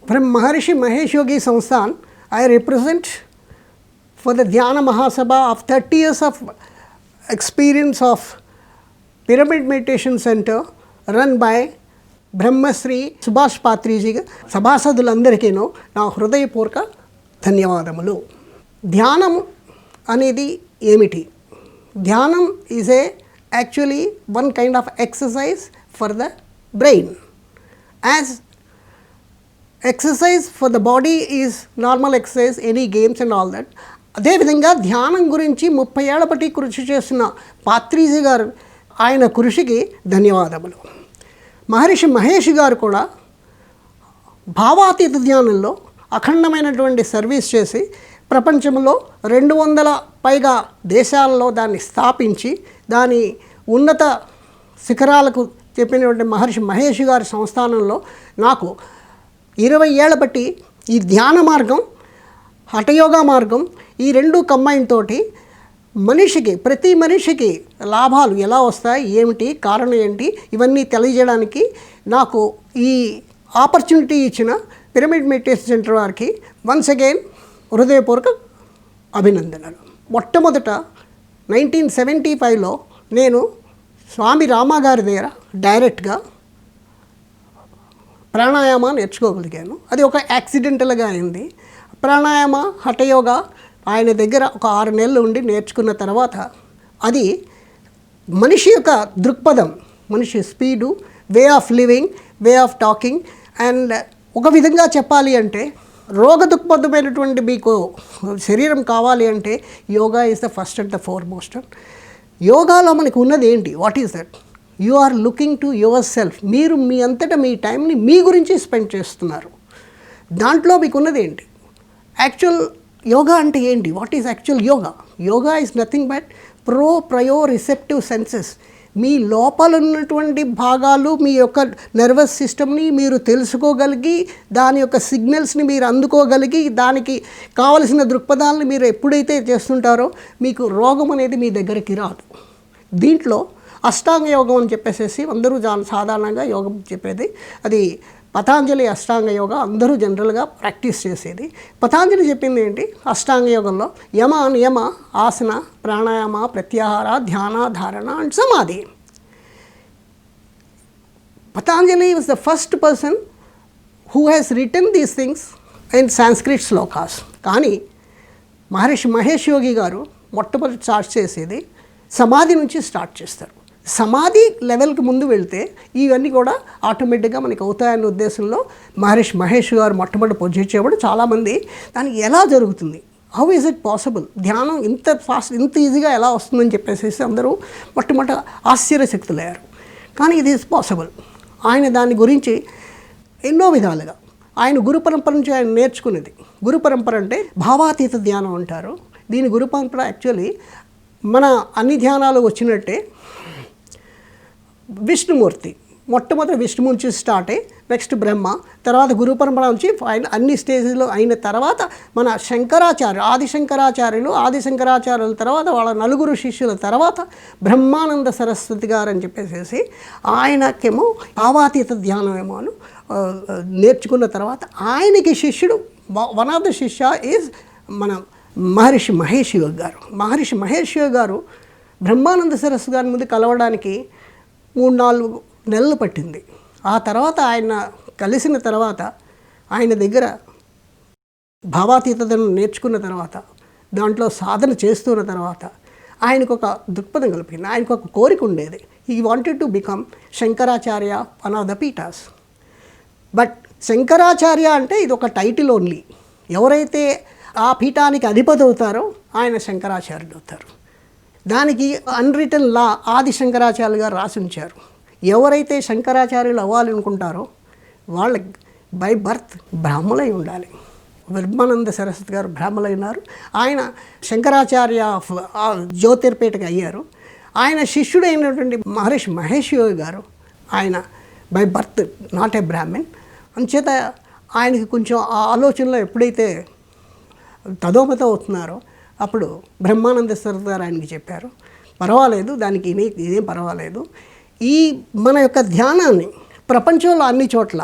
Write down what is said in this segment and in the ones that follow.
From Maharishi Mahesh Yogi Sansthan, I represent for the Dhyana Mahasabha of 30 years of experience of Pyramid Meditation Center run by Brahmasri Subhash పాత్రీజీ సభాసదులందరికీను నా హృదయపూర్వక ధన్యవాదములు. ధ్యానం అనేది ఏమిటి? ధ్యానం is actually one kind of exercise for the brain. As exercise for the body is normal exercise, any games and all that. అదేవిధంగా ధ్యానం గురించి 30 ఏళ్ల బట్టి కృషి చేస్తున్న పాత్రీజీ గారు, ఆయన కృషికి ధన్యవాదములు. మహర్షి మహేష్ గారు కూడా భావాతీత ధ్యానంలో అఖండమైనటువంటి సర్వీస్ చేసి ప్రపంచంలో 200 పైగా దేశాలలో దాన్ని స్థాపించి దాని ఉన్నత శిఖరాలకు చెప్పినటువంటి మహర్షి మహేష్ గారి సంస్థానంలో నాకు 20 ఏళ్ల బట్టి ఈ ధ్యాన మార్గం, హఠయోగా మార్గం, ఈ రెండు కంబైన్ తోటి మనిషికి, ప్రతి మనిషికి లాభాలు ఎలా వస్తాయి, ఏమిటి కారణం ఏంటి, ఇవన్నీ తెలియజేయడానికి నాకు ఈ ఆపర్చునిటీ ఇచ్చిన పిరమిడ్ మెడిటేషన్ సెంటర్ వారికి వన్స్ అగైన్ హృదయపూర్వక అభినందనలు. మొట్టమొదట 1975లో నేను స్వామి రామా గారి దగ్గర డైరెక్ట్గా ప్రాణాయామ నేర్చుకోగలిగాను. అది ఒక యాక్సిడెంటల్గా అయింది. ప్రాణాయామ, హఠయోగా ఆయన దగ్గర ఒక 6 నెలలు ఉండి నేర్చుకున్న తర్వాత అది మనిషి యొక్క దృక్పథం, మనిషి speed, way of living, way of talking and ఒక విధంగా చెప్పాలి అంటే రోగ దృక్పథమైనటువంటి మీకు శరీరం కావాలి అంటే yoga is the first and the foremost. యోగాలో మనకు ఉన్నది ఏంటి? What is that? You are looking to yourself. మీరు మీ అంతటా మీ టైంని మీ గురించి స్పెండ్ చేస్తున్నారు. దాంట్లో మీకు ఉన్నది ఏంటి? యాక్చువల్ యోగా అంటే ఏంటి? What is actual yoga? Yoga is nothing but proprioceptive senses. మీ లోపల ఉన్నటువంటి భాగాలు, మీ యొక్క నర్వస్ సిస్టమ్ని మీరు తెలుసుకోగలిగి, దాని యొక్క సిగ్నల్స్ని మీరు అందుకోగలిగి, దానికి కావలసిన దృక్పథాలను మీరు ఎప్పుడైతే చేస్తుంటారో మీకు రోగం అనేది మీ దగ్గరికి రాదు. దీంట్లో అష్టాంగ యోగం అని చెప్పేసి అందరూ సాధారణంగా యోగం చెప్పేది, అది పతాంజలి అష్టాంగ యోగ అందరూ జనరల్గా ప్రాక్టీస్ చేసేది. పతాంజలి చెప్పింది ఏంటి? అష్టాంగ యోగంలో యమ, నియమ, ఆసన, ప్రాణాయామ, ప్రత్యాహార, ధ్యాన, ధారణ అండ్ సమాధి. Patanjali was the first person who has written these things in Sanskrit shlokas. కానీ మహర్షి మహేష్ యోగి గారు మొట్టమొదటి స్టార్ట్ చేసేది సమాధి నుంచి స్టార్ట్ చేస్తారు. సమాధి లెవెల్కి ముందు వెళ్తే ఇవన్నీ కూడా ఆటోమేటిక్గా మనకి అవుతాయన్న ఉద్దేశంలో మహర్షి మహేష్ గారు మొట్టమొదటి పొజిచేవాడు. చాలామంది దానికి ఎలా జరుగుతుంది, హౌ ఈజ్ ఇట్ పాసిబుల్, ధ్యానం ఇంత ఫాస్ట్, ఇంత ఈజీగా ఎలా వస్తుందని చెప్పేసి అందరూ మొట్టమొదట ఆశ్చర్యశక్తులయ్యారు. కానీ ఇది ఈజ్ పాసిబుల్. ఆయన దాని గురించి ఎన్నో విధాలుగా ఆయన గురు పరంపర నుంచి ఆయన నేర్చుకునేది. గురు పరంపర అంటే భావాతీత ధ్యానం అంటారు. దీని గురు పరంపర యాక్చువల్లీ మన అన్ని ధ్యానాలు వచ్చినట్టే విష్ణుమూర్తి, మొట్టమొదటి విష్ణుమూర్తి నుంచి స్టార్ట్ అయ్యి నెక్స్ట్ బ్రహ్మ, తర్వాత గురు పరంపర నుంచి అన్ని స్టేజ్లో అయిన తర్వాత మన శంకరాచార్య, ఆదిశంకరాచార్యుల తర్వాత వాళ్ళ 4 శిష్యుల తర్వాత బ్రహ్మానంద సరస్వతి గారు అని చెప్పేసి ఆయనకేమో భావాతీత ధ్యానం ఏమో అని నేర్చుకున్న తర్వాత ఆయనకి శిష్యుడు, వన్ ఆఫ్ ద శిష్య ఈజ్ మన మహర్షి మహేష్ యోగి గారు. మహర్షి మహేష్ యోగి గారు బ్రహ్మానంద సరస్వతి గారి ముందు కలవడానికి 3-4 నెలలు పట్టింది. ఆ తర్వాత ఆయన కలిసిన తర్వాత ఆయన దగ్గర భావాతీతను నేర్చుకున్న తర్వాత దాంట్లో సాధన చేస్తున్న తర్వాత ఆయనకు ఒక దృక్పథం కలిపింది. ఆయనకు ఒక కోరిక ఉండేది. He wanted to become Shankaracharya one of the peethas. But Shankaracharya అంటే ఇది ఒక టైటిల్ ఓన్లీ. ఎవరైతే ఆ పీఠానికి అధిపతి అవుతారో ఆయన శంకరాచార్యులు అవుతారు. దానికి అన్రిటన్ లా ఆది శంకరాచార్యులు గారు రాసి ఉంచారు. ఎవరైతే శంకరాచార్యులు అవ్వాలనుకుంటారో వాళ్ళ బై బర్త్ బ్రాహ్మలై ఉండాలి. బ్రహ్మానంద సరస్వతి గారు బ్రాహ్మలైనారు. ఆయన శంకరాచార్య జ్యోతిర్పేటకి అయ్యారు. ఆయన శిష్యుడైనటువంటి మహర్షి మహేష్ యోగి గారు ఆయన by birth not a Brahmin. అంచేత ఆయనకి కొంచెం ఆ ఆలోచనలో ఎప్పుడైతే తదోమత అవుతున్నారో అప్పుడు బ్రహ్మానంద సరస్వతి గారు ఆయనకి చెప్పారు, పర్వాలేదు, దానికి ఇదేం పర్వాలేదు, ఈ మన యొక్క ధ్యానాన్ని ప్రపంచంలో అన్ని చోట్ల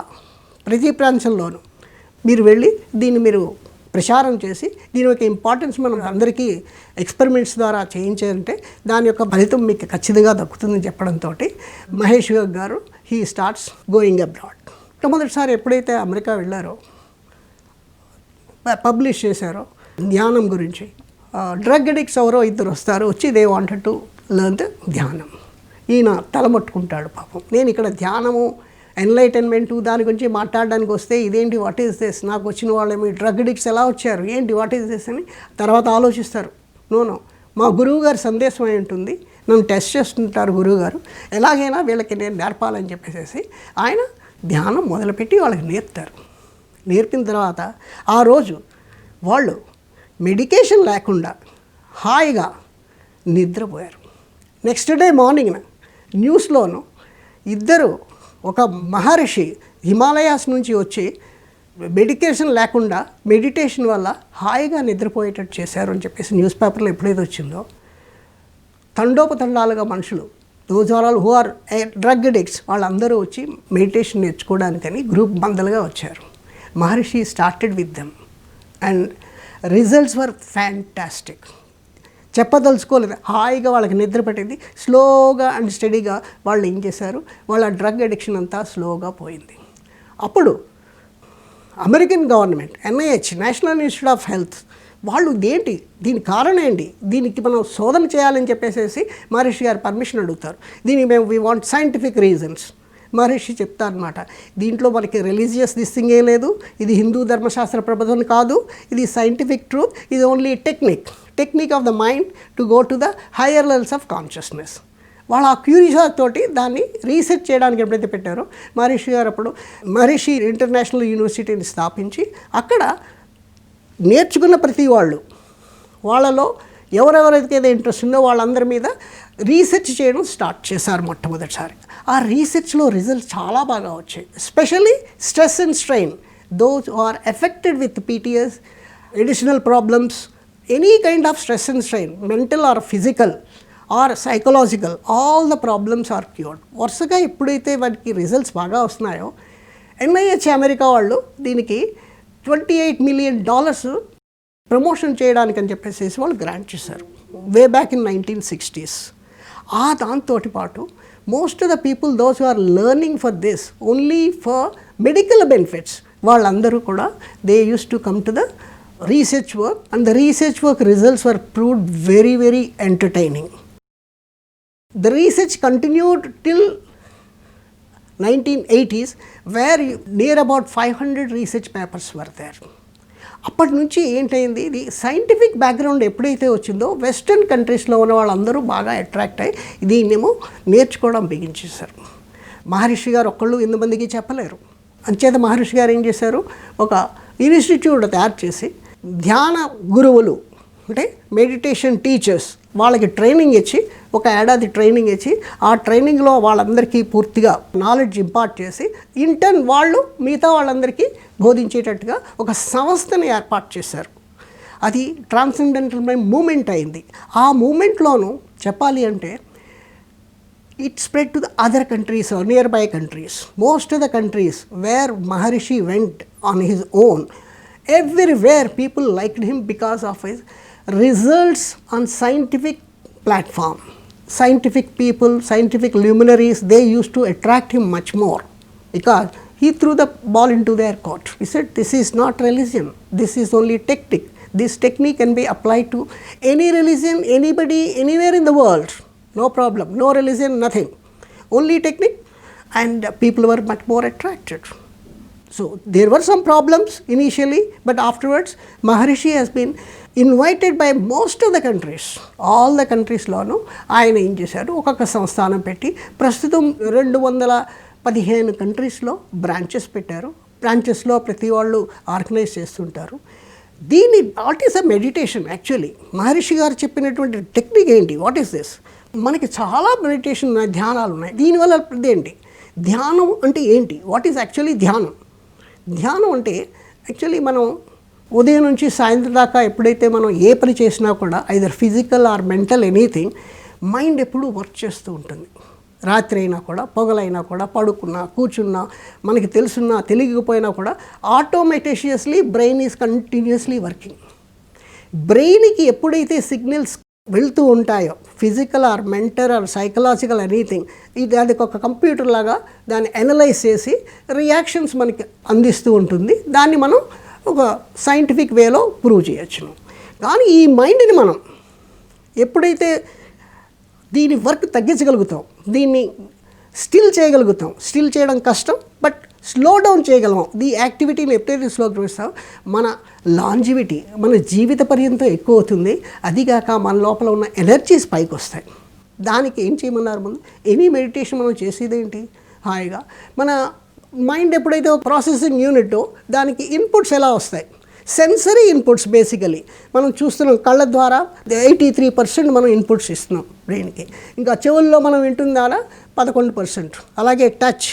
ప్రతి ప్రాంతంలోనూ మీరు వెళ్ళి దీన్ని మీరు ప్రచారం చేసి దీని యొక్క ఇంపార్టెన్స్ మనం అందరికీ ఎక్స్పెరిమెంట్స్ ద్వారా చేయించారంటే దాని యొక్క ఫలితం మీకు ఖచ్చితంగా దక్కుతుందని చెప్పడంతో మహేష్ గారు హీ స్టార్ట్స్ గోయింగ్ అబ్రాడ్. మొదటిసారి ఎప్పుడైతే అమెరికా వెళ్ళారో పబ్లిష్ చేశారో ధ్యానం గురించి, డ్రగ్ అడిక్ట్స్ ఎవరో ఇద్దరు వస్తారు, వచ్చి they wanted to learn the ధ్యానం. ఈయన తలమట్టుకుంటాడు పాపం. నేను ఇక్కడ ధ్యానము ఎన్లైటన్మెంటు దాని గురించి మాట్లాడడానికి వస్తే ఇదేంటి, వాట్ ఈస్ దిస్, నాకు వచ్చిన వాళ్ళేమి డ్రగ్ అడిక్ట్స్ ఎలా వచ్చారు, ఏంటి వాట్ ఈస్ దిస్ అని తర్వాత ఆలోచిస్తారు. నో మా గురువుగారి సందేశం అయి ఉంటుంది, నన్ను టెస్ట్ చేస్తుంటారు గురువుగారు, ఎలాగైనా వీళ్ళకి నేను నేర్పాలని చెప్పేసి ఆయన ధ్యానం మొదలుపెట్టి వాళ్ళకి నేర్పుతారు. నేర్పిన తర్వాత ఆ రోజు వాళ్ళు మెడికేషన్ లేకుండా హాయిగా నిద్రపోయారు. నెక్స్ట్ డే మార్నింగ్న న్యూస్లోను ఇద్దరు, ఒక మహర్షి హిమాలయాస్ నుంచి వచ్చి మెడికేషన్ లేకుండా మెడిటేషన్ వల్ల హాయిగా నిద్రపోయేటట్టు చేశారు అని చెప్పేసి న్యూస్ పేపర్లో ఎప్పుడైతే వచ్చిందో తండోపతండాలుగా మనుషులు, those are all who are drug addicts, వాళ్ళందరూ వచ్చి మెడిటేషన్ నేర్చుకోవడానికని గ్రూప్ బందలుగా వచ్చారు. Maharshi started with them and results were fantastic. చెప్పదలుచుకోలేదు, హాయిగా వాళ్ళకి నిద్ర పట్టింది. స్లోగా అండ్ స్టడీగా వాళ్ళు ఏం చేశారు, వాళ్ళ డ్రగ్ అడిక్షన్ అంతా స్లోగా పోయింది. అప్పుడు American government NIH national institute of health వాళ్ళు ఏంటి, దీని కారణం ఏంటి, దీనికి మనం శోధన చేయాలని చెప్పేసి మహర్షి గారు పర్మిషన్ అడుగుతారు. దీనికి మేము వీ వాంట్ సైంటిఫిక్ రీజన్స్. మహర్షి చెప్తారనమాట, దీంట్లో మనకి రిలీజియస్ దిస్సింగ్ ఏ లేదు, ఇది హిందూ ధర్మశాస్త్ర ప్రబోధన కాదు, ఇది సైంటిఫిక్ ట్రూత్, ఇది only technique of the mind to go to the higher levels of consciousness. వాళ్ళు ఆ క్యూరియాసిటీ తోటి దాన్ని రీసెర్చ్ చేయడానికి ఎప్పుడైతే పెట్టారో మహర్షి గారు అప్పుడు మహర్షి ఇంటర్నేషనల్ యూనివర్సిటీని స్థాపించి అక్కడ నేర్చుకున్న ప్రతి వాళ్ళలో ఎవరెవరైతే ఇంట్రెస్ట్ ఉందో వాళ్ళందరి మీద రీసెర్చ్ చేయడం స్టార్ట్ చేశారు మొట్టమొదటిసారి. ఆ రీసెర్చ్లో రిజల్ట్స్ చాలా బాగా వచ్చాయి. Especially stress and strain, those are affected with PTS, additional problems, any kind of stress and strain, mental or physical or psychological, all the problems are cured. వరుసగా ఎప్పుడైతే వాటికి రిజల్ట్స్ బాగా వస్తున్నాయో NIH అమెరికా వాళ్ళు దీనికి $28 million ప్రమోషన్ చేయడానికి అని చెప్పేసి వాళ్ళు గ్రాంట్ చేశారు వే బ్యాక్ ఇన్ 1960s. ఆ దాంతో పాటు most of the people those who are learning for this only for medical benefits, వాళ్ళందరూ కూడా they use to come to the research work, and the research work results were proved very, very entertaining. The research continued till 1980s where near about 500 research papers were there. అప్పటి నుంచి ఏంటైంది, ఇది scientific background ఎప్పుడైతే వచ్చిందో western కంట్రీస్లో ఉన్న వాళ్ళందరూ బాగా attract అయ్యి దీన్నేమో నేర్చుకోవడం బిగించేశారు. మహర్షి గారు ఒక్కళ్ళు ఎంతమందికి చెప్పలేరు. అంచేత మహర్షి గారు ఏం చేశారు, ఒక ఇన్స్టిట్యూట్ తయారు చేసి ధ్యాన గురువులు అంటే మెడిటేషన్ టీచర్స్ వాళ్ళకి ట్రైనింగ్ ఇచ్చి, ఒక ఏడాది ట్రైనింగ్ ఇచ్చి ఆ ట్రైనింగ్లో వాళ్ళందరికీ పూర్తిగా నాలెడ్జ్ ఇంపార్ట్ చేసి ఇంటర్న్ వాళ్ళు మిగతా వాళ్ళందరికీ బోధించేటట్టుగా ఒక సంస్థని ఏర్పాటు చేశారు. అది ట్రాన్సెండెంటల్ మూమెంట్ అయింది. ఆ మూమెంట్లోనూ చెప్పాలి అంటే it spread to the other countries or nearby countries. Most of the countries where Maharishi went on his own, everywhere people liked him because of his results on scientific platform. Scientific people, scientific luminaries, they used to attract him much more because he threw the ball into their court. He said, this is not religion, this is only technique. This technique can be applied to any religion, anybody, anywhere in the world. No problem, no religion, nothing. Only technique, and people were much more attracted. So there were some problems initially, but afterwards Maharishi has been invited by most of the countries. All the countries లోనూ ఆయన ఏం చేశారు, ఒక్కొక్క సంస్థానం పెట్టి ప్రస్తుతం 215 కంట్రీస్లో branches పెట్టారు. బ్రాంచెస్లో ప్రతి వాళ్ళు ఆర్గనైజ్ చేస్తుంటారు. దీన్ని what is a meditation actually, Maharshi garu చెప్పినటువంటి టెక్నిక్ ఏంటి, వాట్ ఈస్ దిస్? మనకి చాలా మెడిటేషన్ ఉన్నాయి, ధ్యానాలు ఉన్నాయి. దీనివల్ల ఏంటి, ధ్యానం అంటే ఏంటి, వాట్ ఈస్ యాక్చువల్లీ ధ్యానం? ధ్యానం అంటే యాక్చువల్లీ మనం ఉదయం నుంచి సాయంత్రం దాకా ఎప్పుడైతే మనం ఏ పని చేసినా కూడా either physical are mental anything, mind ఎప్పుడూ వర్క్ చేస్తూ ఉంటుంది. రాత్రి అయినా కూడా, పగలైనా కూడా, పడుకున్నా, కూర్చున్నా, మనకి తెలుసున్నా తెలియకపోయినా కూడా ఆటోమేటిషియస్లీ బ్రెయిన్ ఈజ్ కంటిన్యూస్లీ వర్కింగ్. బ్రెయిన్కి ఎప్పుడైతే సిగ్నల్స్ వెళ్తూ ఉంటాయో, physical are mental are psychological anything, ఇది అది ఒక కంప్యూటర్ లాగా దాన్ని అనలైజ్ చేసి రియాక్షన్స్ మనకి అందిస్తూ ఉంటుంది. దాన్ని మనం ఒక సైంటిఫిక్ వేలో ప్రూవ్ చేయొచ్చును. కానీ ఈ మైండ్ని మనం ఎప్పుడైతే దీని వర్క్ తగ్గించగలుగుతాం, దీన్ని స్టిల్ చేయగలుగుతాం, స్టిల్ చేయడం కష్టం బట్ స్లో డౌన్ చేయగలం. ఈ యాక్టివిటీని ఎప్పుడైతే స్లో చేస్తాం మన లాంజివిటీ, మన జీవిత పర్యంతం ఎక్కువ అవుతుంది. అదిగాక మన లోపల ఉన్న ఎనర్జీస్ పైకి వస్తాయి. దానికి ఏం చేయమన్నారు ముందు? ఎనీ మెడిటేషన్ మనం చేసేదేంటి, హాయిగా మన మైండ్ ఎప్పుడైతే ప్రాసెసింగ్ యూనిట్ దానికి ఇన్పుట్స్ ఎలా వస్తాయి, సెన్సరీ ఇన్పుట్స్ బేసికలీ మనం చూస్తున్నాం. కళ్ళ ద్వారా 83% మనం ఇన్పుట్స్ ఇస్తున్నాం బ్రెయిన్కి. ఇంకా చెవుల్లో మనం వింటున్న ద్వారా 11%. అలాగే టచ్,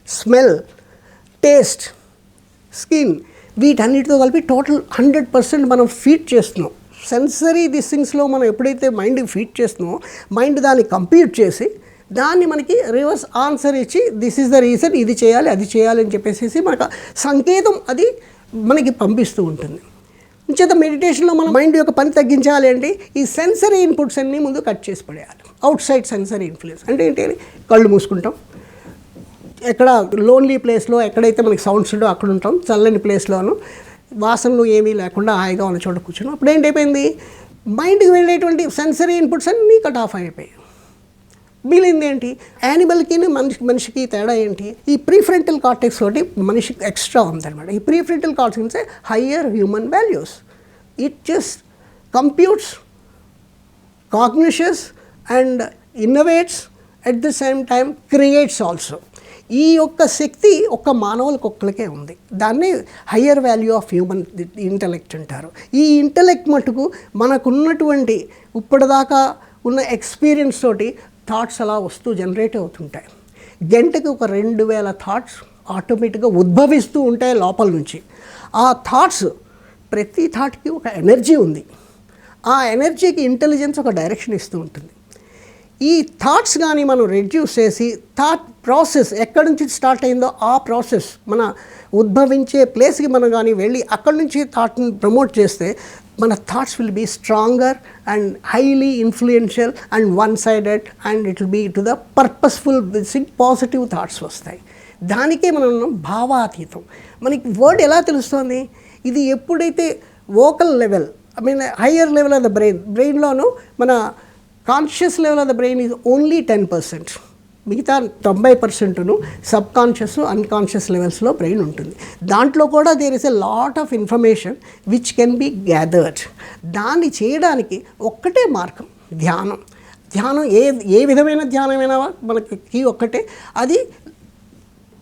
స్మెల్, టేస్ట్, స్కిన్, వీటన్నిటితో కలిపి టోటల్ 100% మనం ఫీడ్ చేస్తున్నాం. సెన్సరీ థింగ్స్లో మనం ఎప్పుడైతే మైండ్కి ఫీడ్ చేస్తున్నామో మైండ్ దాన్ని కంప్యూట్ చేసి దాన్ని మనకి రివర్స్ ఆన్సర్ ఇచ్చి దిస్ ఈజ్ ద రీజన్, ఇది చేయాలి అది చేయాలి అని చెప్పేసి మనకు సంకేతం అది మనకి పంపిస్తూ ఉంటుంది. చేత మెడిటేషన్లో మన మైండ్ యొక్క పని తగ్గించాలి అంటే ఈ సెన్సరీ ఇన్పుట్స్ అన్నీ ముందు కట్ చేసి పడేయాలి. అవుట్ సైడ్ సెన్సరీ ఇన్ఫ్లుయెన్స్ అంటే ఏంటి? కళ్ళు మూసుకుంటాం, ఎక్కడ లోన్లీ ప్లేస్లో ఎక్కడైతే మనకి సౌండ్స్ ఉండో అక్కడ ఉంటాం, చల్లని ప్లేస్లోను వాసనలు ఏమీ లేకుండా హాయిగా ఉన్న చోట కూర్చున్నాం. అప్పుడు ఏంటైపోయింది, మైండ్కి వెళ్ళేటువంటి సెన్సరీ ఇన్పుట్స్ అన్నీ కట్ ఆఫ్ అయిపోయాయి. మిగిలింది ఏంటి? యానిమల్కి మనిషికి తేడా ఏంటి? ఈ ప్రీఫ్రంటల్ కార్టెక్స్ ఒకటి మనిషికి ఎక్స్ట్రా ఉందన్నమాట. ఈ prefrontal cortex higher human values. It just computes, cognitions and innovates, at the same time creates also. ఈ యొక్క శక్తి ఒక్క మానవులకు ఒక్కరికే ఉంది. దాన్ని higher value of human intellect అంటారు. ఈ ఇంటలెక్ట్ మటుకు మనకున్నటువంటి ఇప్పటిదాకా ఉన్న ఎక్స్పీరియన్స్ తోటి థాట్స్ అలా వస్తూ జనరేట్ అవుతుంటాయి. గంటకి ఒక 2000 థాట్స్ ఆటోమేటిక్గా ఉద్భవిస్తూ ఉంటాయి లోపల నుంచి. ఆ థాట్స్, ప్రతి థాట్కి ఒక ఎనర్జీ ఉంది. ఆ ఎనర్జీకి ఇంటెలిజెన్స్ ఒక డైరెక్షన్ ఇస్తూ ఉంటుంది. ఈ థాట్స్ కానీ మనం రెడ్యూస్ చేసి థాట్ ప్రాసెస్ ఎక్కడి నుంచి స్టార్ట్ అయిందో ఆ ప్రాసెస్ మన ఉద్భవించే ప్లేస్కి మనం కానీ వెళ్ళి అక్కడి నుంచి థాట్ని ప్రమోట్ చేస్తే మన thoughts will be stronger and highly influential and one sided and it will be to the purposeful positive thoughts వస్తాయి. దానికే మనం భావాతీతం. మనకి వర్డ్ ఎలా తెలుస్తుంది? ఇది ఎప్పుడైతే vocal level, higher level of the బ్రెయిన్లోనూ మన conscious level of the brain is only 10%. మిగతా 90% సబ్ కాన్షియస్, అన్కాన్షియస్ లెవెల్స్లో బ్రెయిన్ ఉంటుంది. దాంట్లో కూడా there is a lot of information which can be gathered. దాన్ని చేయడానికి ఒక్కటే మార్గం, ధ్యానం. ధ్యానం ఏ విధమైన ధ్యానమైనా మనకి ఒక్కటే, అది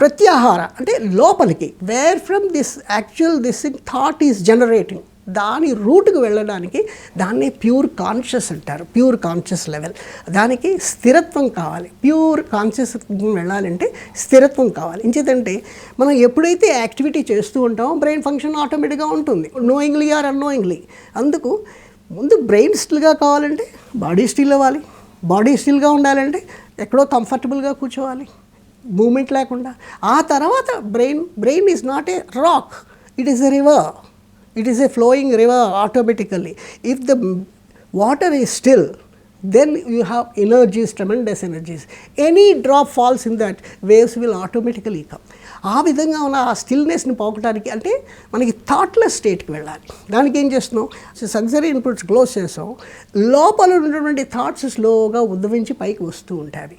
ప్రత్యాహార అంటే లోపలికి, where from this actual this thought is generating, దాని రూట్కి వెళ్ళడానికి దాన్ని ప్యూర్ కాన్షియస్ అంటారు. Pure conscious level. దానికి స్థిరత్వం కావాలి. ప్యూర్ కాన్షియస్ వెళ్ళాలంటే స్థిరత్వం కావాలి. ఇంచేతంటే మనం ఎప్పుడైతే యాక్టివిటీ చేస్తూ ఉంటామో బ్రెయిన్ ఫంక్షన్ ఆటోమేటిక్గా ఉంటుంది, నోయింగ్లీ ఆర్ అన్నోయింగ్లీ. అందుకు ముందు బ్రెయిన్ స్టిల్గా కావాలంటే బాడీ స్టిల్ అవ్వాలి. బాడీ స్టిల్గా ఉండాలంటే ఎక్కడో కంఫర్టబుల్గా కూర్చోవాలి, మూమెంట్ లేకుండా. ఆ తర్వాత brain is not a rock, it is a river. It is a flowing river automatically. If the water is still, then you have energies, tremendous energies. Any drop falls in that, waves will automatically come. ఆ విధంగా ఉన్న ఆ స్టిల్నెస్ని పోగొట్టడానికి అంటే మనకి thoughtless స్టేట్కి వెళ్ళాలి. దానికి ఏం చేస్తున్నాం? సెన్సరీ ఇన్పుట్స్ క్లోజ్ చేస్తాం. లోపల ఉన్నటువంటి థాట్స్ స్లోగా ఉద్భవించి పైకి వస్తూ ఉంటాయి.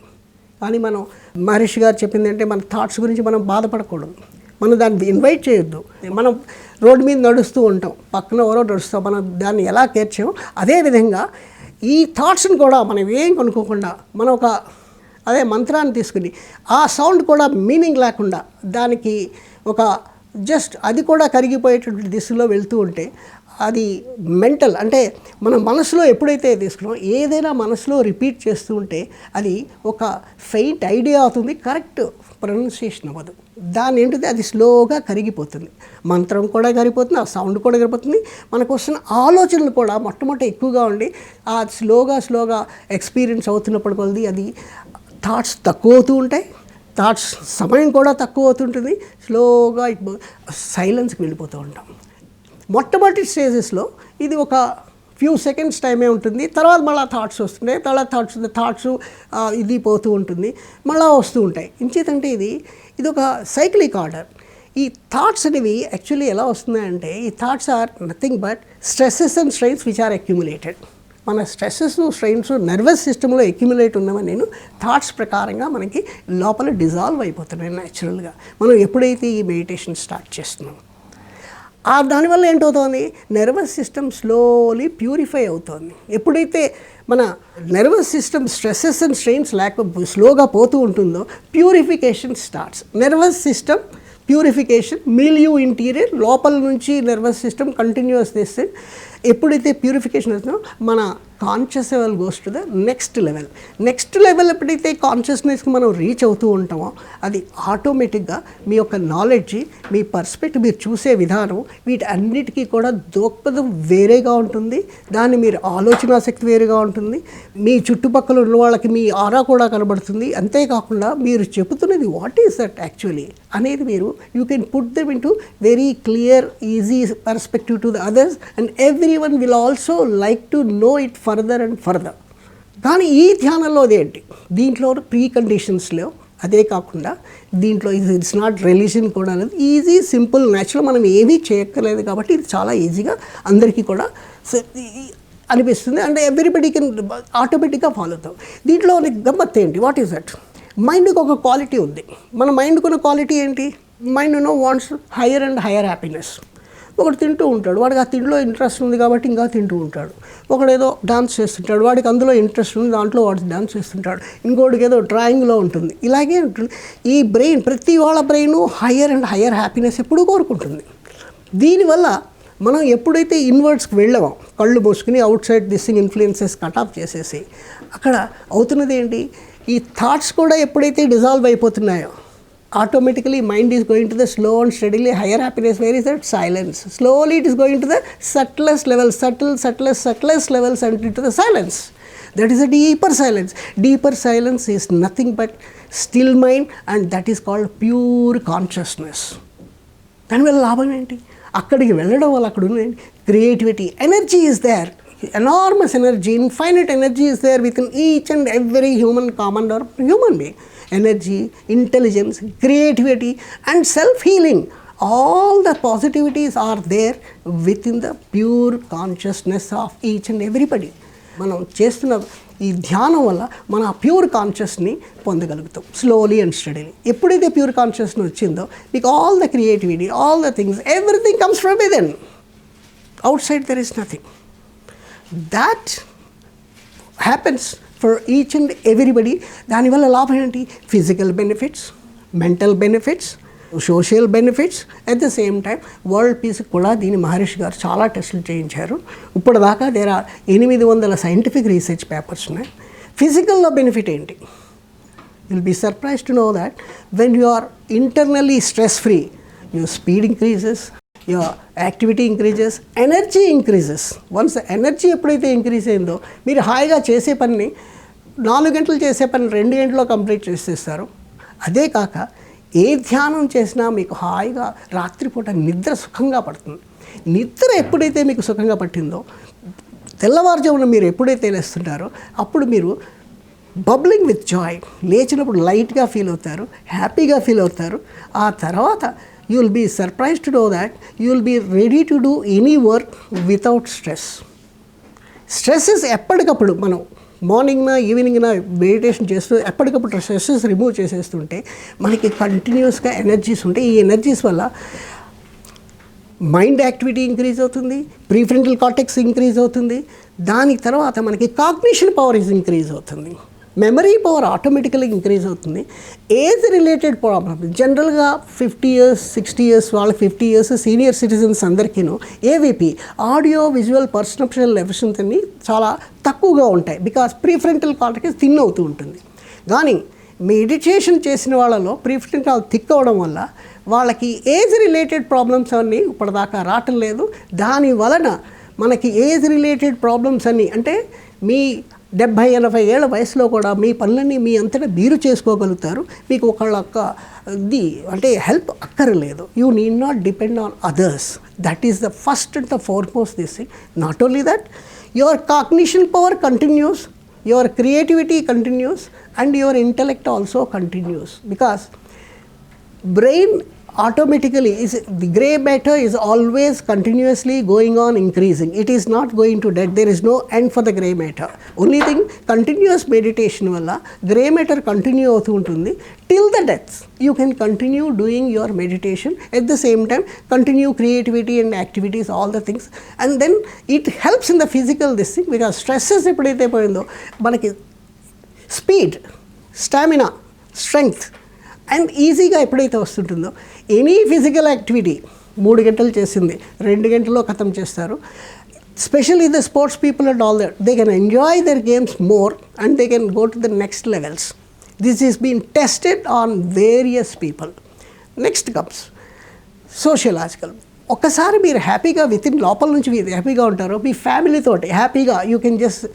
కానీ మనం మహర్షి గారు చెప్పింది అంటే మన థాట్స్ గురించి మనం బాధపడకూడదు, మనం దాన్ని ఇన్వైట్ చేయొద్దు. మనం రోడ్డు మీద నడుస్తూ ఉంటాం, పక్కన ఎవరో నడుస్తాం, మనం దాన్ని ఎలా కేర్ చేయమో అదేవిధంగా ఈ థాట్స్ని కూడా మనం ఏం కొనుక్కోకుండా మనం ఒక మంత్రాన్ని తీసుకుని ఆ సౌండ్ కూడా మీనింగ్ లేకుండా దానికి ఒక జస్ట్ అది కూడా కరిగిపోయేటువంటి దిశలో వెళ్తూ ఉంటే అది మెంటల్ అంటే మన మనసులో ఎప్పుడైతే తీసుకున్నామో ఏదైనా మనసులో రిపీట్ చేస్తూ ఉంటే అది ఒక ఫెయింట్ ఐడియా అవుతుంది, కరెక్ట్ ప్రొనౌన్సియేషన్ అవ్వదు. దాని ఏంటిది అది స్లోగా కరిగిపోతుంది. మంత్రం కూడా కరిగిపోతుంది, ఆ సౌండ్ కూడా కరిగిపోతుంది. మనకు వస్తున్న ఆలోచనలు కూడా మొట్టమొదటి ఎక్కువగా ఉండి ఆ స్లోగా ఎక్స్పీరియన్స్ అవుతున్నప్పుడు కొలది అది థాట్స్ తక్కువ అవుతూ ఉంటాయి, థాట్స్ సమయం కూడా తక్కువ అవుతుంటుంది, స్లోగా సైలెన్స్కి వెళ్ళిపోతూ ఉంటాం. మొట్టమొదటి స్టేజెస్లో ఇది ఒక ఫ్యూ సెకండ్స్ టైమే ఉంటుంది, తర్వాత మళ్ళీ థాట్స్ వస్తున్నాయి, తర్వాత థాట్స్ ఇది పోతూ ఉంటుంది, మళ్ళీ వస్తూ ఉంటాయి. ఇంచేతంటే ఇది ఒక సైక్లిక్ ఆర్డర్. ఈ థాట్స్ అనేవి యాక్చువల్లీ ఎలా వస్తున్నాయంటే, ఈ thoughts are nothing but stresses and strains which are accumulated. మన స్ట్రెస్సెస్ స్ట్రెయిన్స్ నర్వస్ సిస్టంలో అక్యుములేట్ ఉన్నామని నేను థాట్స్ ప్రకారంగా మనకి లోపల డిజాల్వ్ అయిపోతున్నాయి న్యాచురల్గా మనం ఎప్పుడైతే ఈ మెడిటేషన్ స్టార్ట్ చేస్తున్నాం. దానివల్ల ఏంటవుతోంది, నర్వస్ సిస్టమ్ స్లోలీ ప్యూరిఫై అవుతోంది. ఎప్పుడైతే మన nervous system stresses and strains స్లోగా పోతూ ఉంటుందో purification starts. Nervous system purification, milieu interior లోపల నుంచి నర్వస్ సిస్టమ్ కంటిన్యూస్ చేస్తే ఎప్పుడైతే ప్యూరిఫికేషన్ వస్తుందో మన conscious level goes to the next level. Next level ఎప్పుడైతే కాన్షియస్నెస్కి మనం రీచ్ అవుతూ ఉంటామో అది ఆటోమేటిక్గా మీ యొక్క నాలెడ్జ్, మీ పర్స్పెక్టివ్, మీరు చూసే విధానం వీటి అన్నిటికీ కూడా దోపదం వేరేగా ఉంటుంది. దాన్ని మీరు ఆలోచన శక్తి వేరుగా ఉంటుంది. మీ చుట్టుపక్కల ఉన్న వాళ్ళకి మీ ఆరా కూడా కనబడుతుంది. అంతేకాకుండా మీరు చెబుతున్నది వాట్ ఈస్ దట్ యాక్చువల్లీ అనేది మీరు you can put them in to very clear easy perspective to the others and everyone will also like to know it further and further. కానీ ఈ ధ్యానంలో అదేంటి, దీంట్లో ప్రీ కండిషన్స్లో అదే కాకుండా దీంట్లో ఇట్స్ నాట్ రిలీజన్ కూడా అనేది ఈజీ, సింపుల్, న్యాచురల్, మనం ఏమీ చేయక్కర్లేదు కాబట్టి ఇది చాలా ఈజీగా అందరికీ కూడా అనిపిస్తుంది. అండ్ ఎవ్రీబడి కెన్ ఆటోమేటిక్గా ఫాలో అవుతాం. దీంట్లో గమ్మత్ ఏంటి, వాట్ ఈస్ దట్, మైండ్కి ఒక క్వాలిటీ ఉంది. మన మైండ్కి ఉన్న క్వాలిటీ ఏంటి, mind wants higher and higher happiness. ఒకడు తింటూ ఉంటాడు, వాడికి ఆ తిండిలో ఇంట్రెస్ట్ ఉంది కాబట్టి ఇంకా తింటూ ఉంటాడు. ఒకడేదో డాన్స్ చేస్తుంటాడు, వాడికి అందులో ఇంట్రెస్ట్ ఉంది, దాంట్లో వాడు డాన్స్ చేస్తుంటాడు. ఇంకోటికి ఏదో డ్రాయింగ్లో ఉంటుంది. ఇలాగే ఉంటుంది ఈ బ్రెయిన్. ప్రతి వాళ్ళ brain higher and higher happiness ఎప్పుడూ కోరుకుంటుంది. దీనివల్ల మనం ఎప్పుడైతే ఇన్వర్డ్స్కి వెళ్ళామో, కళ్ళు మూసుకుని అవుట్ సైడ్ దిస్సింగ్ ఇన్ఫ్లుయెన్సెస్ కట్ ఆఫ్ చేసేసి, అక్కడ అవుతున్నది ఏంటి, ఈ థాట్స్ కూడా ఎప్పుడైతే డిజాల్వ్ అయిపోతున్నాయో automatically mind is going to the slow and steadily higher happiness. Where is that? Silence. Slowly it is going to the subtlest level, subtlest levels and into the silence. That is a deeper silence. Deeper silence is nothing but still mind, and that is called pure consciousness. దానివల్ల లాభం ఏంటి, అక్కడికి వెళ్ళడం వల్ల అక్కడ ఉన్న creativity, energy is there, enormous energy, infinite energy is there within each and every human, common or human being. Energy, intelligence, creativity and self-healing, all the positivities are there within the pure consciousness of each and everybody. మనం చేస్తున్న ఈ ధ్యానం వల్ల మన pure కాన్షియస్ని పొందగలుగుతాం slowly and steadily. ఎప్పుడైతే pure కాన్షియస్ని వచ్చిందో మీకు all the creativity, all the things, everything comes from within. Outside there is nothing. That happens for each and everybody. దానివల్ల లాభం ఏంటి, physical benefits, mental benefits, social benefits, at the same time world peace కూడా. దీని మహర్షి గారు చాలా టెస్టులు చేయించారు. ఇప్పటిదాకా there are 800 scientific research papers ఉన్నాయి. ఫిజికల్లో బెనిఫిట్ ఏంటి, will be surprise to know that when you are internally stress free, your speed increases, your activity increases, energy increases. Once energy ఎప్పుడైతే ఇంక్రీజ్ అయిందో మీరు హాయిగా చేసే పనిని 4 గంటలు చేసే పని 2 గంటల్లో కంప్లీట్ చేసేస్తారు. అదే కాక ఏ ధ్యానం చేసినా మీకు హాయిగా రాత్రిపూట నిద్ర సుఖంగా పడుతుంది. నిద్ర ఎప్పుడైతే మీకు సుఖంగా పట్టిందో తెల్లవారుజామున మీరు ఎప్పుడైతే లేస్తుంటారో అప్పుడు మీరు బబ్లింగ్ విత్ జాయ్, లేచినప్పుడు లైట్గా ఫీల్ అవుతారు, హ్యాపీగా ఫీల్ అవుతారు. ఆ తర్వాత you will be surprised to know that you will be ready to do any work without stress. Stresses ఎప్పటికప్పుడు మనం మార్నింగ్న ఈవినింగ్న మెడిటేషన్ చేస్తూ ఎప్పటికప్పుడు స్ట్రెస్సెస్ రిమూవ్ చేసేస్తుంటే మనకి కంటిన్యూస్గా ఎనర్జీస్ ఉంటాయి. ఈ ఎనర్జీస్ వల్ల మైండ్ యాక్టివిటీ ఇంక్రీజ్ అవుతుంది, ప్రీఫ్రంటల్ కార్టెక్స్ ఇంక్రీజ్ అవుతుంది. దాని తర్వాత మనకి కాగ్నిషన్ పవర్ ఇంక్రీజ్ అవుతుంది, మెమరీ పవర్ ఆటోమేటికల్గా ఇంక్రీజ్ అవుతుంది. ఏజ్ రిలేటెడ్ ప్రాబ్లమ్ జనరల్గా 50 years 60 years వాళ్ళకి 50 years సీనియర్ సిటిజన్స్ అందరికీను AVP, audio visual perceptual levels అన్ని చాలా తక్కువగా ఉంటాయి. బికాస్ ప్రీఫ్రంటల్ కార్టెక్స్ థిన్ అవుతూ ఉంటుంది. కానీ మెడిటేషన్ చేసిన వాళ్ళలో ప్రీఫ్రంటల్ థిక్ అవ్వడం వల్ల వాళ్ళకి ఏజ్ రిలేటెడ్ ప్రాబ్లమ్స్ అన్నీ ఇప్పటిదాకా రావటం లేదు. దాని వలన మనకి ఏజ్ రిలేటెడ్ ప్రాబ్లమ్స్ అన్నీ అంటే మీ 70-80 ఏళ్ల వయసులో కూడా మీ పనులన్నీ మీ అంతటా మీరు చేసుకోగలుగుతారు. మీకు ఒకళ్ళ ఇది అంటే హెల్ప్ అక్కర్లేదు. You need not depend on others. That is the first and the foremost this thing. Not only that, your cognition power continuous, your creativity continuous, and your intellect also continuous. Because brain automatically is, the gray matter is always continuously going on increasing. It is not going to dead. There is no end for the gray matter. Only thing, continuous meditation valla gray matter continue అవుతూ ఉంటుంది till the death. You can continue doing your meditation, at the same time continue creativity and activities, all the things, and then it helps in the physical this thing, because stresses ఎప్పుడైతే పోయిందో మనకి speed, stamina, strength and ఈజీగా ఎప్పుడైతే వస్తుంటుందో any physical activity 3 గంటలు చేసింది 2 గంటల్లో ఖతం చేస్తారు. Especially the sports people and all that, they can enjoy their games more and they can go to the next levels. This is been tested on various people. Next comes sociological. ఒక్కసారి మీరు హ్యాపీగా with in లోపల నుంచి మీరు హ్యాపీగా ఉంటారో, మీ ఫ్యామిలీతోటి హ్యాపీగా you can just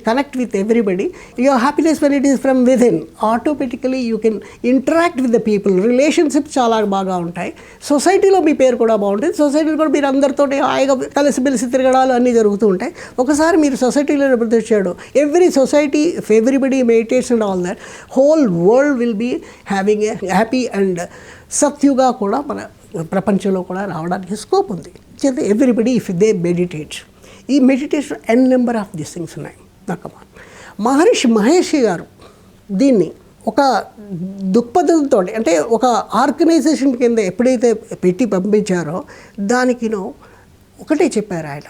connect with everybody. Your happiness when it is from with in, automatically you can interact with the people. Relationships చాలా బాగా ఉంటాయి. సొసైటీలో మీ పేరు కూడా బాగుంటుంది. సొసైటీలో కూడా మీరు అందరితోటి హాయిగా కలిసిమెలిసి తిరగడాలు అన్నీ జరుగుతూ ఉంటాయి. ఒకసారి మీరు సొసైటీలో వచ్చాడు, every society, everybody meditates and all that, whole world will be having a happy and సత్యుగా కూడా మన ప్రపంచంలో కూడా రావడానికి స్కోప్ ఉంది. చేత ఎవ్రీబడి ఇఫ్ దే మెడిటేట్, ఈ meditation an number of this things ఉన్నాయి. నాకు మహర్షి మహేషి గారు దీన్ని ఒక దృక్పథంతో, అంటే ఒక ఆర్గనైజేషన్ కింద ఎప్పుడైతే పెట్టి పంపించారో దానికినో ఒకటే చెప్పారు ఆయన,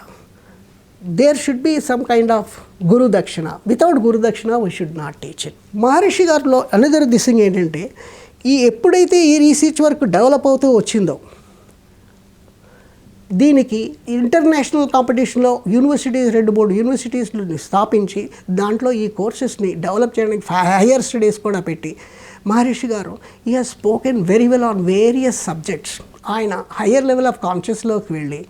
there should be some kind of guru dakshina. Without guru dakshina we should not teach it. Maharshi గారిలో అనదర్ దిస్ థింగ్ ఏంటంటే, ఈ ఎప్పుడైతే ఈ రీసెర్చ్ వర్క్ డెవలప్ అవుతూ వచ్చిందో దీనికి ఇంటర్నేషనల్ కాంపిటీషన్లో యూనివర్సిటీస్ 2-3 యూనివర్సిటీస్ని స్థాపించి దాంట్లో ఈ కోర్సెస్ని డెవలప్ చేయడానికి హైయర్ స్టడీస్ కూడా పెట్టి మహర్షి గారు ఈ has spoken very well on various subjects. ఆయన హయ్యర్ లెవెల్ ఆఫ్ కాన్షియస్లోకి వెళ్ళి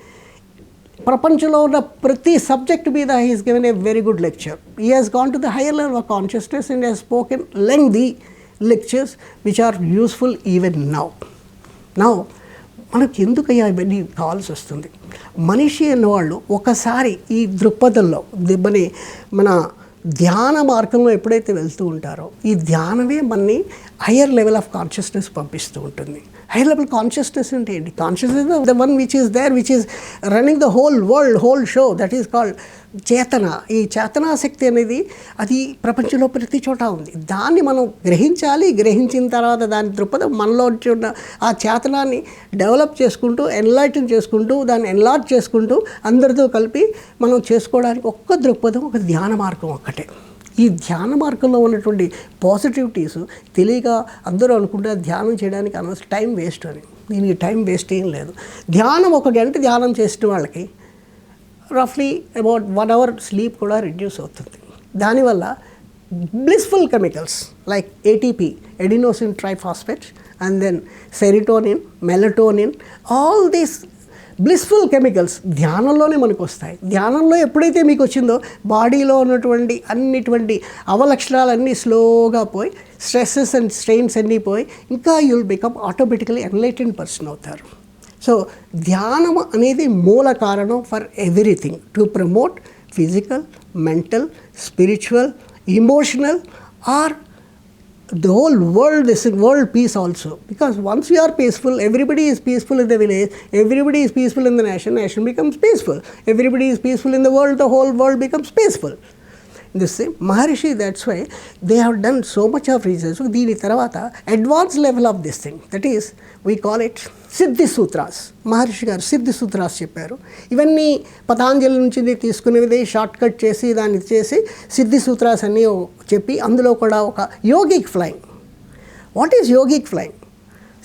ప్రపంచంలో ఉన్న ప్రతి సబ్జెక్ట్ మీద he is given a very good lecture. He has gone to the higher level of consciousness and has spoken lengthy lectures which are useful even now. మనకు ఎందుకయ్యా ఇవన్నీ కావాల్సి వస్తుంది? మనిషి అన్నవాళ్ళు ఒకసారి ఈ దృక్పథంలో మన ధ్యాన మార్గంలో ఎప్పుడైతే వెళ్తూ ఉంటారో, ఈ ధ్యానమే మనని హయ్యర్ లెవెల్ ఆఫ్ కాన్షియస్నెస్ పంపిస్తూ ఉంటుంది. హైయర్ లెవెల్ కాన్షియస్నెస్ అంటే ఏంటి? Consciousness the one which is there, which is running the whole world, whole show, that is called చేతన. ఈ చేతనాశక్తి అనేది అది ప్రపంచంలో ప్రతి చోట ఉంది. దాన్ని మనం గ్రహించాలి. గ్రహించిన తర్వాత దాని దృక్పథం మనలో ఉన్న ఆ చేతనాన్ని డెవలప్ చేసుకుంటూ, ఎన్లైటన్ చేసుకుంటూ, దాన్ని ఎన్లార్జ్ చేసుకుంటూ అందరితో కలిపి మనం చేసుకోవడానికి ఒక్క దృక్పథం, ఒక ధ్యాన మార్గం ఒక్కటే. ఈ ధ్యాన మార్గంలో ఉన్నటువంటి పాజిటివిటీస్ తెలియక అందరూ అనుకుంటారు ధ్యానం చేయడానికి అనవసరం టైం వేస్ట్ అని. దీనికి టైం వేస్ట్ ఏం లేదు. ధ్యానం 1 గంట ధ్యానం చేసిన వాళ్ళకి రఫ్లీ అబౌట్ 1 అవర్ స్లీప్ కూడా రిడ్యూస్ అవుతుంది. దానివల్ల blissful chemicals like ATP, adenosine triphosphate, and then serotonin, melatonin, all these blissful chemicals ధ్యానంలోనే మనకు వస్తాయి. ధ్యానంలో ఎప్పుడైతే మీకు వచ్చిందో బాడీలో ఉన్నటువంటి అన్నిటువంటి అవలక్షణాలన్నీ స్లోగా పోయి, స్ట్రెస్సెస్ అండ్ స్ట్రెయిన్స్ అన్నీ పోయి, ఇంకా you'll become automatically enlightened person అవుతారు. సో ధ్యానం అనేది మూల కారణం for everything, to promote physical, mental, spiritual, emotional or the whole world is world peace also, because once we are peaceful, everybody is peaceful in the village, everybody is peaceful in the nation becomes peaceful, everybody is peaceful in the world, the whole world becomes peaceful. This Maharishi, that's why they have done so much of research. So దీని తర్వాత advanced level of this thing, that is we call it Siddhi sutras. మహర్షి గారు సిద్ధి sutras చెప్పారు. ఇవన్నీ పతాంజలి నుంచి తీసుకునేది short cut చేసి దాన్ని చేసి సిద్ధి సూత్రాస్ అన్నీ చెప్పి అందులో కూడా ఒక yogic flying. What is yogic flying?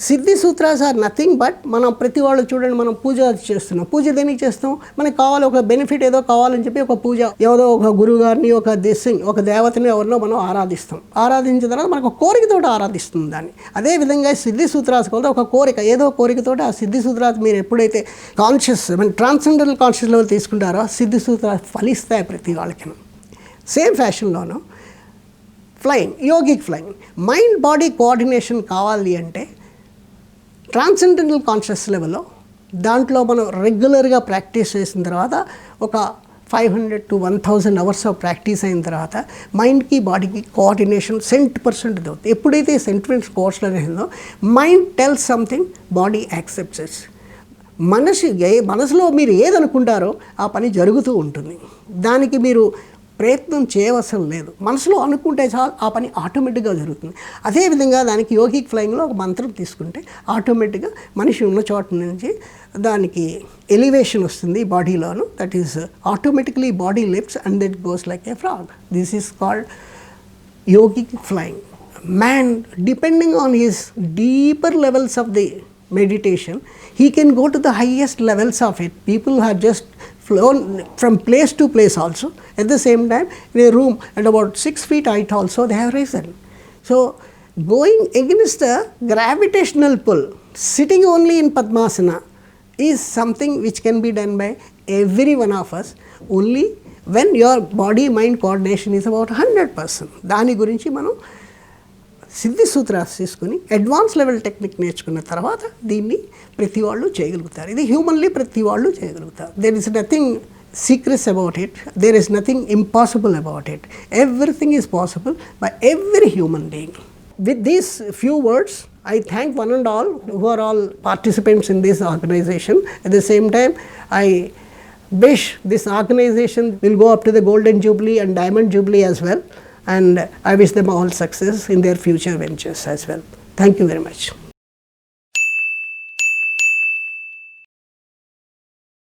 Siddhi sutras are nothing but, మనం ప్రతి వాళ్ళు చూడండి, మనం పూజ చేస్తున్నాం. పూజ దేనికి చేస్తాం? మనకు కావాలి, ఒక బెనిఫిట్ ఏదో కావాలని చెప్పి ఒక పూజ, ఏదో ఒక గురువు గారిని, ఒక దిస్సింగ్, ఒక దేవతని ఎవరినో మనం ఆరాధిస్తాం. ఆరాధించిన తర్వాత మనకు ఒక కోరికతో ఆరాధిస్తుంది దాన్ని. అదేవిధంగా సిద్ధి సూత్రాస్ కూడా ఒక కోరిక, ఏదో కోరికతో ఆ సిద్ధి సూత్రాస్ మీరు ఎప్పుడైతే కాన్షియస్ ట్రాన్సెండెంటల్ కాన్షియస్ లెవెల్ తీసుకుంటారో సిద్ధి సూత్రాలు ఫలిస్తాయి ప్రతి వాళ్ళకి. సేమ్ ఫ్యాషన్లోనూ flying, yogic flying, mind body coordination కావాలి అంటే ట్రాన్సెండెంటల్ కాన్షియస్ లెవెల్లో దాంట్లో మనం రెగ్యులర్గా ప్రాక్టీస్ చేసిన తర్వాత ఒక 500 to 1000 అవర్స్ ఆఫ్ ప్రాక్టీస్ అయిన తర్వాత మైండ్కి బాడీకి కోఆర్డినేషన్ 100% అవుతుంది. ఎప్పుడైతే సెంటిమెంట్స్ కోర్సులో mind tells something, body accepts. మనసులో మీరు ఏదనుకుంటారో ఆ పని జరుగుతూ ఉంటుంది. దానికి మీరు ప్రయత్నం చేయవలసిన లేదు. మనసులో అనుకుంటే చాలు ఆ పని ఆటోమేటిక్గా జరుగుతుంది. అదేవిధంగా దానికి యోగిక్ ఫ్లయింగ్లో ఒక మంత్రం తీసుకుంటే ఆటోమేటిక్గా మనిషి ఉన్న చోట నుంచి దానికి ఎలివేషన్ వస్తుంది బాడీలోను. That is automatically body lifts and that goes like a frog. This is called yogic flying. Man, depending on his deeper levels of the meditation, he can go to the highest levels of it. People have just flown from place to place also. At the same time, in a room at about 6 feet height also, they have risen. So, going against the gravitational pull, sitting only in Padmasana is something which can be done by every one of us only when your body-mind coordination is about 100%. దాని గురించి మనం సిద్ధి సూత్రాలు తీసుకుని advance level technique నేర్చుకున్న తర్వాత దీన్ని ప్రతి వాళ్ళు చేయగలుగుతారు. ఇది హ్యూమన్లీ ప్రతి వాళ్ళు చేయగలుగుతారు. There is nothing secrets about it, there is nothing impossible about it. Everything is possible by every human being. With these few words, I thank one and all who are all participants in this organization. At the same time, I wish this organization will go up to the Golden Jubilee and Diamond Jubilee as well. And I wish them all success in their future ventures as well. Thank you very much.